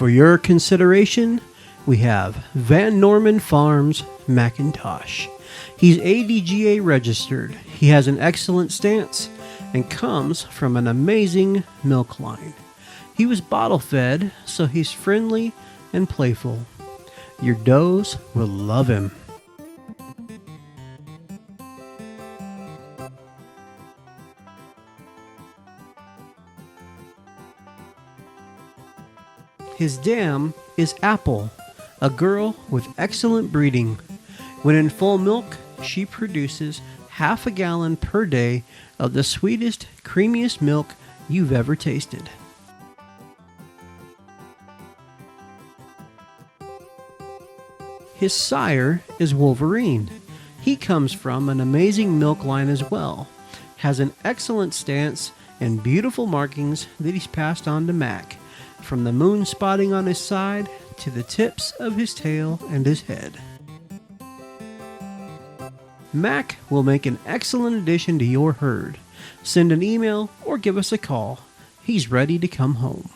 For your consideration, we have Van Norman Farms Macintosh. He's ADGA registered. He has an excellent stance and comes from an amazing milk line. He was bottle fed, so he's friendly and playful. Your does will love him. His dam is Apple, a girl with excellent breeding. When in full milk, she produces half a gallon per day of the sweetest, creamiest milk you've ever tasted. His sire is Wolverine. He comes from an amazing milk line as well, has an excellent stance and beautiful markings that he's passed on to Mac, from the moon spotting on his side to the tips of his tail and his head. Mac will make an excellent addition to your herd. Send an email or give us a call. He's ready to come home.